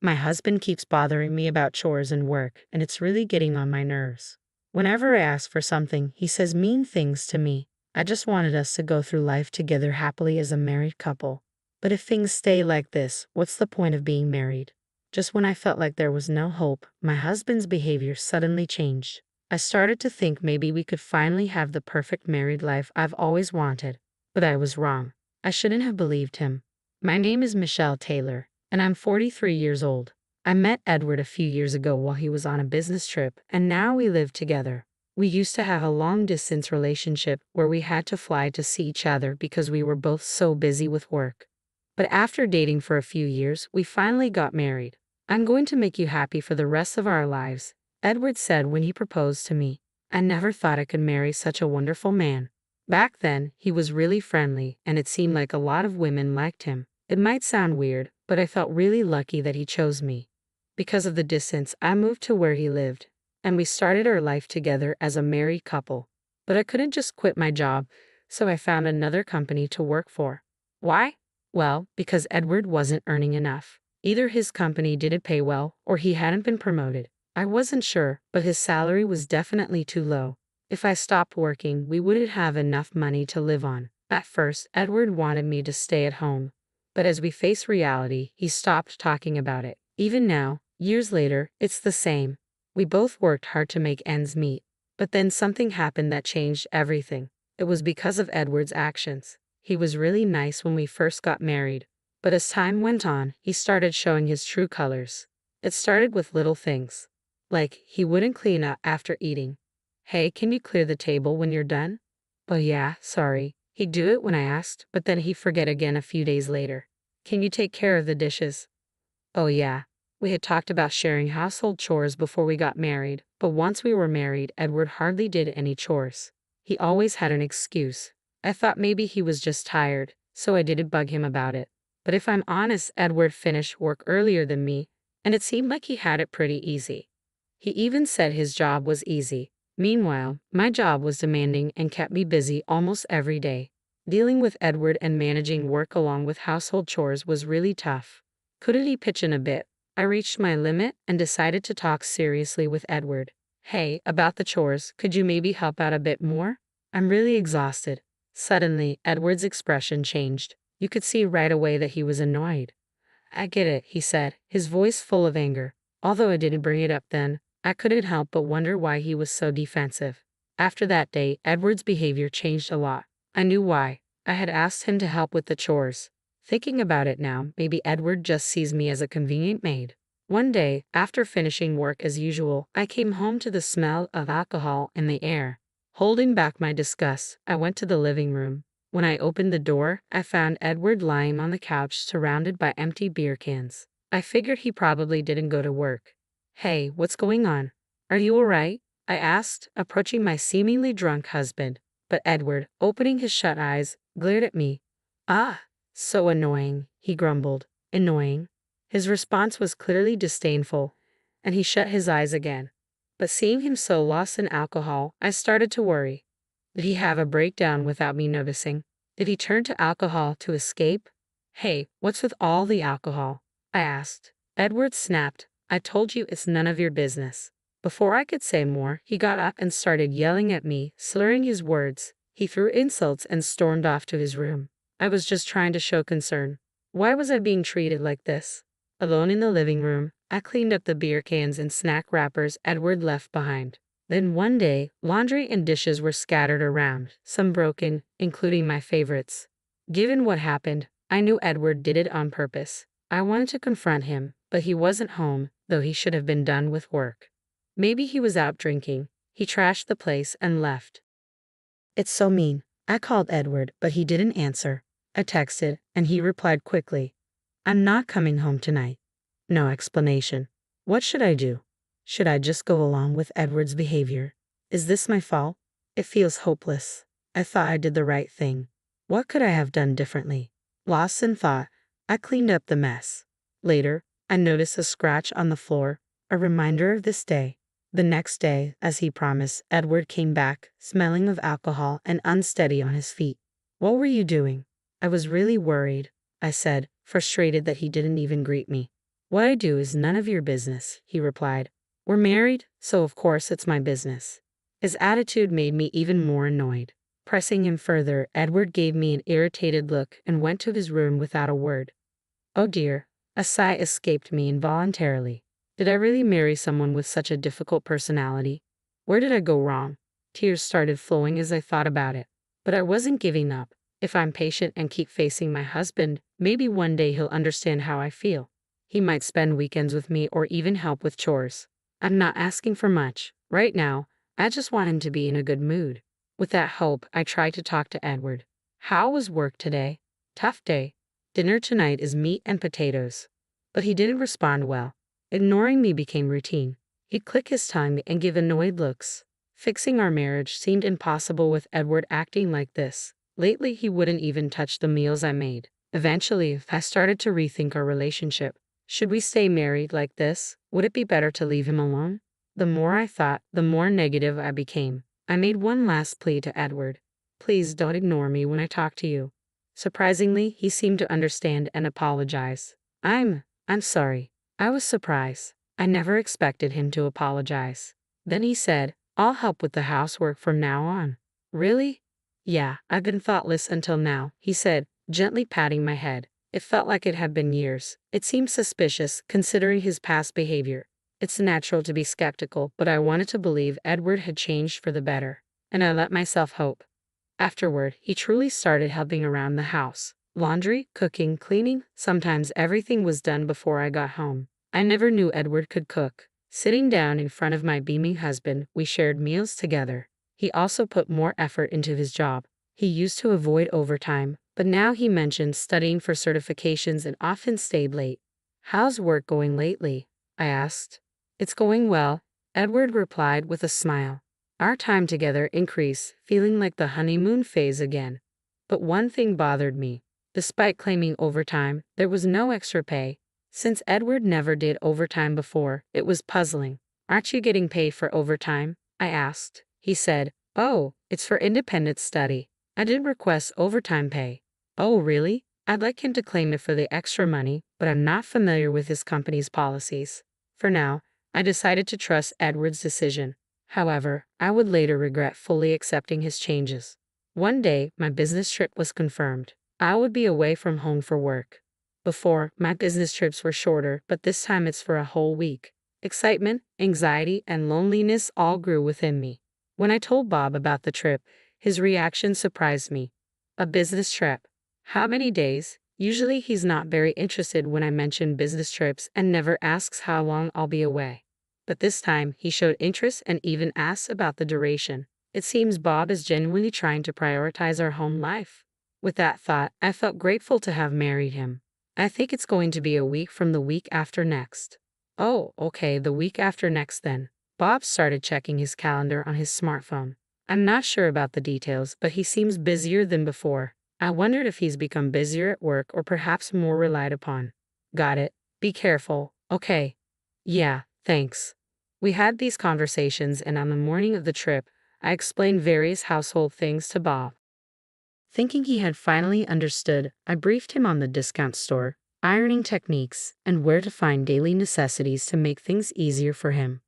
My husband keeps bothering me about chores and work, and it's really getting on my nerves. Whenever I ask for something, he says mean things to me. I just wanted us to go through life together happily as a married couple. But if things stay like this, what's the point of being married? Just when I felt like there was no hope, my husband's behavior suddenly changed. I started to think maybe we could finally have the perfect married life I've always wanted. But I was wrong. I shouldn't have believed him. My name is Michelle Taylor, and I'm 43 years old. I met Edward a few years ago while he was on a business trip, and now we live together. We used to have a long-distance relationship where we had to fly to see each other because we were both so busy with work. But after dating for a few years, we finally got married. I'm going to make you happy for the rest of our lives, Edward said when he proposed to me. I never thought I could marry such a wonderful man. Back then, he was really friendly, and it seemed like a lot of women liked him. It might sound weird, but I felt really lucky that he chose me. Because of the distance, I moved to where he lived, and we started our life together as a married couple. But I couldn't just quit my job, so I found another company to work for. Why? Well, because Edward wasn't earning enough. Either his company didn't pay well, or he hadn't been promoted. I wasn't sure, but his salary was definitely too low. If I stopped working, we wouldn't have enough money to live on. At first, Edward wanted me to stay at home. But as we faced reality, he stopped talking about it. Even now, years later, it's the same. We both worked hard to make ends meet. But then something happened that changed everything. It was because of Edward's actions. He was really nice when we first got married. But as time went on, he started showing his true colors. It started with little things. Like, he wouldn't clean up after eating. Hey, can you clear the table when you're done? Oh yeah, sorry. He'd do it when I asked, but then he'd forget again a few days later. Can you take care of the dishes? Oh yeah. We had talked about sharing household chores before we got married, but once we were married, Edward hardly did any chores. He always had an excuse. I thought maybe he was just tired, so I didn't bug him about it. But if I'm honest, Edward finished work earlier than me, and it seemed like he had it pretty easy. He even said his job was easy. Meanwhile, my job was demanding and kept me busy almost every day. Dealing with Edward and managing work along with household chores was really tough. Couldn't he pitch in a bit? I reached my limit and decided to talk seriously with Edward. Hey, about the chores, could you maybe help out a bit more? I'm really exhausted. Suddenly, Edward's expression changed. You could see right away that he was annoyed. I get it, he said, his voice full of anger. Although I didn't bring it up then, I couldn't help but wonder why he was so defensive. After that day, Edward's behavior changed a lot. I knew why. I had asked him to help with the chores. Thinking about it now, maybe Edward just sees me as a convenient maid. One day, after finishing work as usual, I came home to the smell of alcohol in the air. Holding back my disgust, I went to the living room. When I opened the door, I found Edward lying on the couch surrounded by empty beer cans. I figured he probably didn't go to work. Hey, what's going on? Are you all right? I asked, approaching my seemingly drunk husband. But Edward, opening his shut eyes, glared at me. Ah, so annoying, he grumbled. Annoying? His response was clearly disdainful, and he shut his eyes again. But seeing him so lost in alcohol, I started to worry. Did he have a breakdown without me noticing? Did he turn to alcohol to escape? Hey, what's with all the alcohol? I asked. Edward snapped. I told you it's none of your business. Before I could say more, he got up and started yelling at me, slurring his words. He threw insults and stormed off to his room. I was just trying to show concern. Why was I being treated like this? Alone in the living room, I cleaned up the beer cans and snack wrappers Edward left behind. Then one day, laundry and dishes were scattered around, some broken, including my favorites. Given what happened, I knew Edward did it on purpose. I wanted to confront him, but he wasn't home, though he should have been done with work. Maybe he was out drinking. He trashed the place and left. It's so mean. I called Edward, but he didn't answer. I texted, and he replied quickly. I'm not coming home tonight. No explanation. What should I do? Should I just go along with Edward's behavior? Is this my fault? It feels hopeless. I thought I did the right thing. What could I have done differently? Lost in thought, I cleaned up the mess. Later, I noticed a scratch on the floor, a reminder of this day. The next day, as he promised, Edward came back, smelling of alcohol and unsteady on his feet. What were you doing? I was really worried, I said, frustrated that he didn't even greet me. What I do is none of your business, he replied. We're married, so of course it's my business. His attitude made me even more annoyed. Pressing him further, Edward gave me an irritated look and went to his room without a word. Oh dear, a sigh escaped me involuntarily. Did I really marry someone with such a difficult personality? Where did I go wrong? Tears started flowing as I thought about it. But I wasn't giving up. If I'm patient and keep facing my husband, maybe one day he'll understand how I feel. He might spend weekends with me or even help with chores. I'm not asking for much. Right now, I just want him to be in a good mood. With that hope, I tried to talk to Edward. How was work today? Tough day. Dinner tonight is meat and potatoes. But he didn't respond well. Ignoring me became routine. He'd click his tongue and give annoyed looks. Fixing our marriage seemed impossible with Edward acting like this. Lately, he wouldn't even touch the meals I made. Eventually, I started to rethink our relationship. Should we stay married like this? Would it be better to leave him alone? The more I thought, the more negative I became. I made one last plea to Edward. Please don't ignore me when I talk to you. Surprisingly, he seemed to understand and apologize. I'm sorry. I was surprised. I never expected him to apologize. Then he said, I'll help with the housework from now on. Really? Yeah, I've been thoughtless until now, he said, gently patting my head. It felt like it had been years. It seemed suspicious, considering his past behavior. It's natural to be skeptical, but I wanted to believe Edward had changed for the better, and I let myself hope. Afterward, he truly started helping around the house. Laundry, cooking, cleaning, sometimes everything was done before I got home. I never knew Edward could cook. Sitting down in front of my beaming husband, we shared meals together. He also put more effort into his job. He used to avoid overtime, but now he mentioned studying for certifications and often stayed late. How's work going lately? I asked. It's going well, Edward replied with a smile. Our time together increased, feeling like the honeymoon phase again. But one thing bothered me. Despite claiming overtime, there was no extra pay. Since Edward never did overtime before, it was puzzling. Aren't you getting paid for overtime? I asked. He said, Oh, it's for independent study. I did request overtime pay. Oh, really? I'd like him to claim it for the extra money, but I'm not familiar with his company's policies. For now, I decided to trust Edward's decision. However, I would later regret fully accepting his changes. One day, my business trip was confirmed. I would be away from home for work. Before, my business trips were shorter, but this time it's for a whole week. Excitement, anxiety, and loneliness all grew within me. When I told Bob about the trip, his reaction surprised me. A business trip? How many days? Usually he's not very interested when I mention business trips and never asks how long I'll be away. But this time, he showed interest and even asked about the duration. It seems Bob is genuinely trying to prioritize our home life. With that thought, I felt grateful to have married him. I think it's going to be a week from the week after next. Oh, okay, the week after next then. Bob started checking his calendar on his smartphone. I'm not sure about the details, but he seems busier than before. I wondered if he's become busier at work or perhaps more relied upon. Got it. Be careful, okay? Yeah, thanks. We had these conversations, and on the morning of the trip, I explained various household things to Bob. Thinking he had finally understood, I briefed him on the discount store, ironing techniques, and where to find daily necessities to make things easier for him.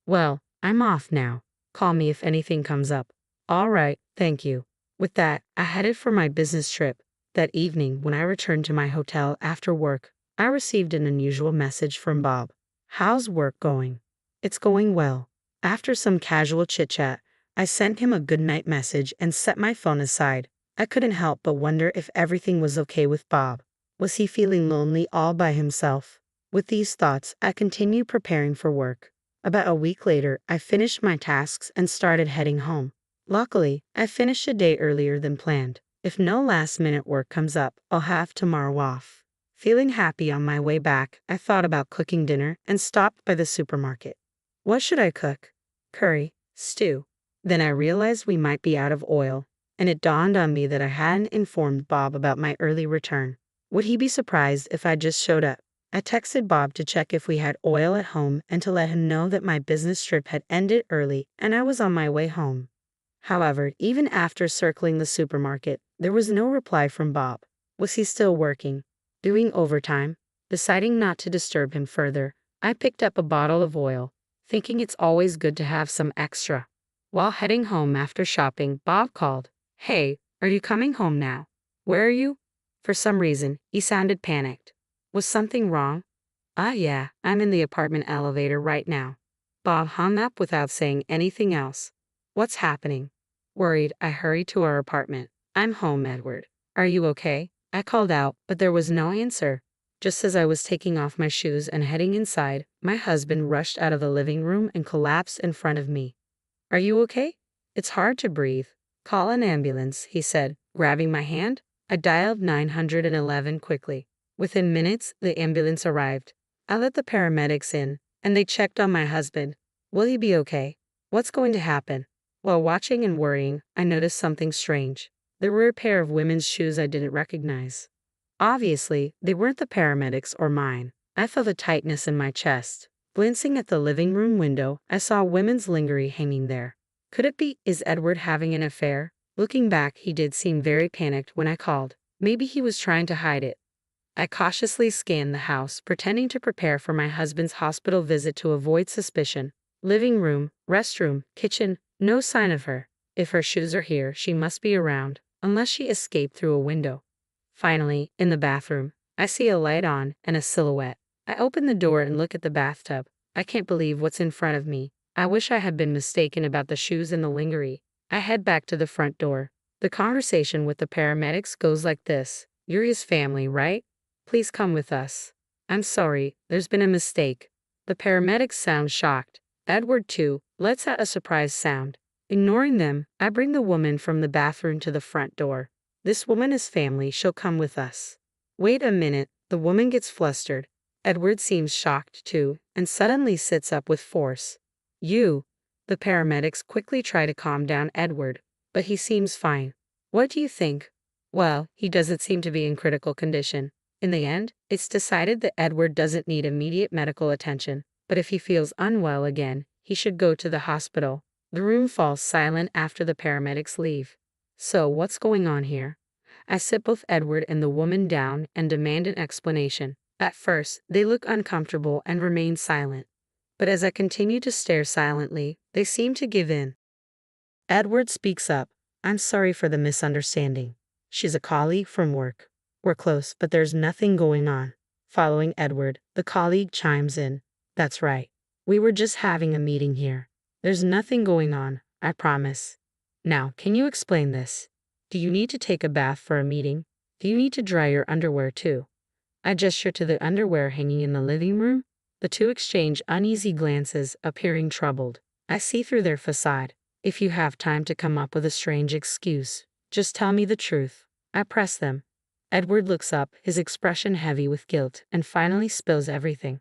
Well, I'm off now. Call me if anything comes up. All right, thank you. With that, I headed for my business trip. That evening, when I returned to my hotel after work, I received an unusual message from Bob. How's work going? It's going well. After some casual chit-chat, I sent him a goodnight message and set my phone aside. I couldn't help but wonder if everything was okay with Bob. Was he feeling lonely all by himself? With these thoughts, I continued preparing for work. About a week later, I finished my tasks and started heading home. Luckily, I finished a day earlier than planned. If no last-minute work comes up, I'll have tomorrow off. Feeling happy on my way back, I thought about cooking dinner and stopped by the supermarket. What should I cook? Curry, stew. Then I realized we might be out of oil, and it dawned on me that I hadn't informed Bob about my early return. Would he be surprised if I just showed up? I texted Bob to check if we had oil at home and to let him know that my business trip had ended early and I was on my way home. However, even after circling the supermarket, there was no reply from Bob. Was he still working? Doing overtime? Deciding not to disturb him further, I picked up a bottle of oil, thinking it's always good to have some extra. While heading home after shopping, Bob called. "Hey, are you coming home now? Where are you?" For some reason, he sounded panicked. Was something wrong? Yeah, I'm in the apartment elevator right now. Bob hung up without saying anything else. What's happening? Worried, I hurried to our apartment. "I'm home, Edward. Are you okay?" I called out, but there was no answer. Just as I was taking off my shoes and heading inside, my husband rushed out of the living room and collapsed in front of me. "Are you okay? It's hard to breathe." "Call an ambulance," he said, grabbing my hand. I dialed 911 quickly. Within minutes, the ambulance arrived. I let the paramedics in, and they checked on my husband. "Will he be okay? What's going to happen?" While watching and worrying, I noticed something strange. There were a pair of women's shoes I didn't recognize. Obviously, they weren't the paramedics or mine. I felt a tightness in my chest. Glancing at the living room window, I saw a women's lingerie hanging there. Could it be? Is Edward having an affair? Looking back, he did seem very panicked when I called. Maybe he was trying to hide it. I cautiously scanned the house, pretending to prepare for my husband's hospital visit to avoid suspicion. Living room, restroom, kitchen, no sign of her. If her shoes are here, she must be around, unless she escaped through a window. Finally, in the bathroom, I see a light on and a silhouette. I open the door and look at the bathtub. I can't believe what's in front of me. I wish I had been mistaken about the shoes and the lingerie. I head back to the front door. The conversation with the paramedics goes like this. "You're his family, right? Please come with us." "I'm sorry, there's been a mistake." The paramedics sound shocked. Edward too lets out a surprised sound. Ignoring them, I bring the woman from the bathroom to the front door. "This woman is family, she'll come with us." "Wait a minute," the woman gets flustered. Edward seems shocked too, and suddenly sits up with force. "You." The paramedics quickly try to calm down Edward, but he seems fine. "What do you think?" "Well, he doesn't seem to be in critical condition." In the end, it's decided that Edward doesn't need immediate medical attention, but if he feels unwell again, he should go to the hospital. The room falls silent after the paramedics leave. So, what's going on here? I sit both Edward and the woman down and demand an explanation. At first, they look uncomfortable and remain silent. But as I continue to stare silently, they seem to give in. Edward speaks up. "I'm sorry for the misunderstanding. She's a colleague from work. We're close, but there's nothing going on." Following Edward, the colleague chimes in. "That's right. We were just having a meeting here. There's nothing going on, I promise. Now, can you explain this? Do you need to take a bath for a meeting? Do you need to dry your underwear too?" I gesture to the underwear hanging in the living room. The two exchange uneasy glances, appearing troubled. I see through their facade. "If you have time to come up with a strange excuse, just tell me the truth." I press them. Edward looks up, his expression heavy with guilt, and finally spills everything.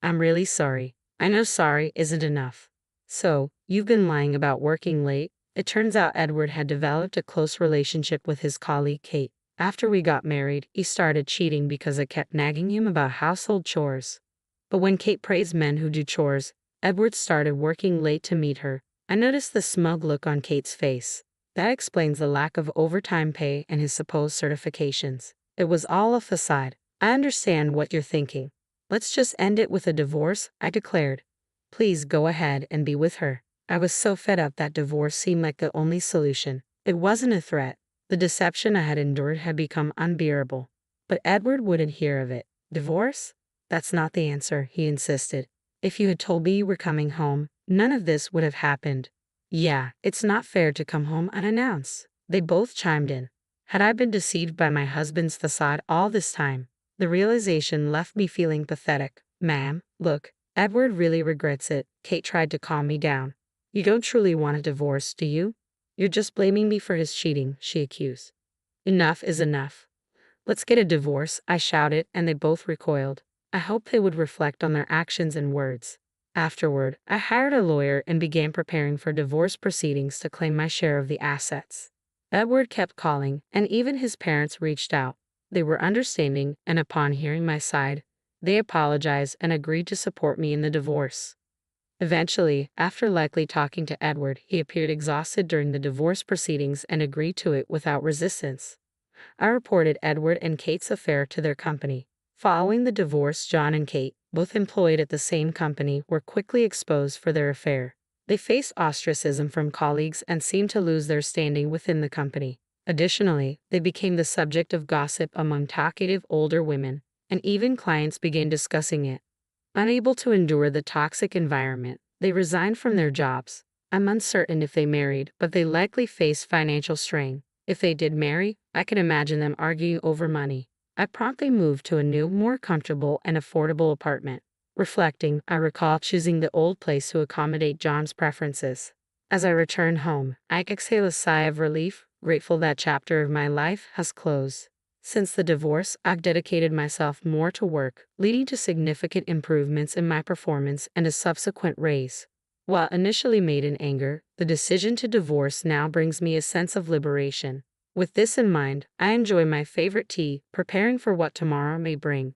"I'm really sorry. I know sorry isn't enough." "So, you've been lying about working late?" It turns out Edward had developed a close relationship with his colleague Kate. After we got married, he started cheating because I kept nagging him about household chores. But when Kate praised men who do chores, Edward started working late to meet her. I noticed the smug look on Kate's face. That explains the lack of overtime pay and his supposed certifications. It was all a facade. "I understand what you're thinking. Let's just end it with a divorce," I declared. "Please go ahead and be with her." I was so fed up that divorce seemed like the only solution. It wasn't a threat. The deception I had endured had become unbearable. But Edward wouldn't hear of it. "Divorce? That's not the answer," he insisted. "If you had told me you were coming home, none of this would have happened." "Yeah, it's not fair to come home unannounced." They both chimed in. Had I been deceived by my husband's facade all this time? The realization left me feeling pathetic. "Ma'am, look, Edward really regrets it." Kate tried to calm me down. "You don't truly want a divorce, do you? You're just blaming me for his cheating," she accused. "Enough is enough. Let's get a divorce," I shouted, and they both recoiled. I hoped they would reflect on their actions and words. Afterward, I hired a lawyer and began preparing for divorce proceedings to claim my share of the assets. Edward kept calling, and even his parents reached out. They were understanding, and upon hearing my side, they apologized and agreed to support me in the divorce. Eventually, after likely talking to Edward, he appeared exhausted during the divorce proceedings and agreed to it without resistance. I reported Edward and Kate's affair to their company. Following the divorce, John and Kate, both employed at the same company, were quickly exposed for their affair. They faced ostracism from colleagues and seemed to lose their standing within the company. Additionally, they became the subject of gossip among talkative older women, and even clients began discussing it. Unable to endure the toxic environment, they resigned from their jobs. I'm uncertain if they married, but they likely faced financial strain. If they did marry, I can imagine them arguing over money. I promptly moved to a new, more comfortable and affordable apartment. Reflecting, I recall choosing the old place to accommodate John's preferences. As I return home, I exhale a sigh of relief, grateful that chapter of my life has closed. Since the divorce, I've dedicated myself more to work, leading to significant improvements in my performance and a subsequent raise. While initially made in anger, the decision to divorce now brings me a sense of liberation. With this in mind, I enjoy my favorite tea, preparing for what tomorrow may bring.